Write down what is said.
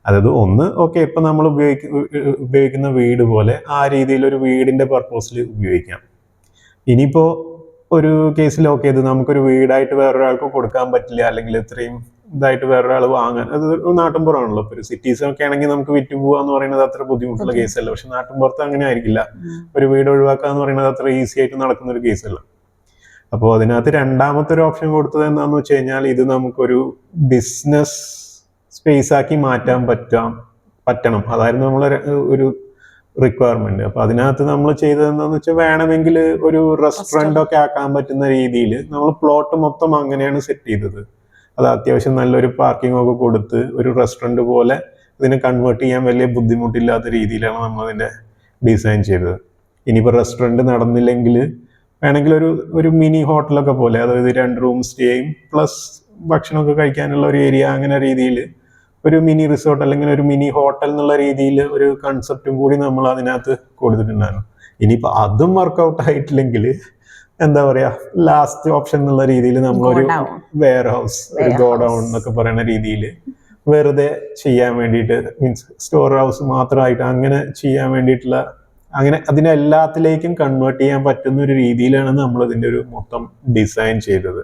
അതായത് ഒന്ന് ഓക്കെ ഇപ്പൊ നമ്മൾ ഉപയോഗിക്കുന്ന വീട് പോലെ ആ രീതിയിൽ ഒരു വീടിന്റെ പർപ്പസിൽ ഉപയോഗിക്കാം. ഇനിയിപ്പോ ഒരു കേസിൽ ഓക്കെ ഇത് നമുക്കൊരു വീടായിട്ട് വേറൊരാൾക്ക് കൊടുക്കാൻ പറ്റില്ല, അല്ലെങ്കിൽ ഇത്രയും ഇതായിട്ട് വേറൊരാൾ വാങ്ങാൻ, അത് നാട്ടിൻപുറമാണല്ലോ. ഇപ്പൊ ഒരു സിറ്റീസ് ഒക്കെ ആണെങ്കിൽ നമുക്ക് വിറ്റ് പോവാന്ന് പറയുന്നത് അത്ര ബുദ്ധിമുട്ടുള്ള കേസല്ല. പക്ഷെ നാട്ടിൻപുറത്ത് അങ്ങനെ ആയിരിക്കില്ല. ഒരു വീട് ഒഴിവാക്കുക എന്ന് പറയുന്നത് അത്ര ഈസി ആയിട്ട് നടക്കുന്ന ഒരു കേസല്ല. അപ്പോൾ അതിനകത്ത് രണ്ടാമത്തെ ഒരു ഓപ്ഷൻ കൊടുത്തത് എന്താണെന്ന് വെച്ച് കഴിഞ്ഞാൽ, ഇത് നമുക്കൊരു ബിസിനസ് സ്പേസ് ആക്കി മാറ്റാൻ പറ്റണം. അതായിരുന്നു നമ്മളെ ഒരു റിക്വയർമെന്റ്. അപ്പൊ അതിനകത്ത് നമ്മൾ ചെയ്തത് എന്താന്ന് വെച്ചാൽ, വേണമെങ്കിൽ ഒരു റെസ്റ്റോറന്റ് ഒക്കെ ആക്കാൻ പറ്റുന്ന രീതിയിൽ നമ്മൾ പ്ലോട്ട് മൊത്തം അങ്ങനെയാണ് സെറ്റ് ചെയ്തത്. അത് അത്യാവശ്യം നല്ലൊരു പാർക്കിംഗ് ഒക്കെ കൊടുത്ത് ഒരു റെസ്റ്റോറന്റ് പോലെ ഇതിനെ കൺവേർട്ട് ചെയ്യാൻ വലിയ ബുദ്ധിമുട്ടില്ലാത്ത രീതിയിലാണ് നമ്മൾ അതിന്റെ ഡിസൈൻ ചെയ്തത്. ഇനിയിപ്പോൾ റെസ്റ്റോറന്റ് നടന്നില്ലെങ്കിൽ വേണമെങ്കിൽ ഒരു മിനി ഹോട്ടലൊക്കെ പോലെ, അതായത് 2 റൂം സ്റ്റേയും പ്ലസ് ഭക്ഷണമൊക്കെ കഴിക്കാനുള്ള ഒരു ഏരിയ, അങ്ങനെ രീതിയിൽ ഒരു മിനി റിസോർട്ട് അല്ലെങ്കിൽ ഒരു മിനി ഹോട്ടൽ എന്നുള്ള രീതിയിൽ ഒരു കൺസെപ്റ്റും കൂടി നമ്മൾ അതിനകത്ത് കൊടുത്തിട്ടുണ്ടായിരുന്നു. ഇനിയിപ്പോൾ അതും വർക്കൗട്ട് ആയിട്ടില്ലെങ്കിൽ എന്താ പറയാ, ലാസ്റ്റ് ഓപ്ഷൻ എന്നുള്ള രീതിയിൽ നമ്മളൊരു വെയർ ഹൗസ്, ഒരു ഗോഡൗൺ എന്നൊക്കെ പറയുന്ന രീതിയിൽ വെറുതെ ചെയ്യാൻ വേണ്ടിയിട്ട്, മീൻസ് സ്റ്റോർ ഹൗസ് മാത്രമായിട്ട് അങ്ങനെ ചെയ്യാൻ വേണ്ടിയിട്ടുള്ള, അങ്ങനെ അതിനെല്ലാത്തിലേക്കും കൺവേർട്ട് ചെയ്യാൻ പറ്റുന്ന ഒരു രീതിയിലാണ് നമ്മൾ ഇതിന്റെ ഒരു മൊത്തം ഡിസൈൻ ചെയ്തത്.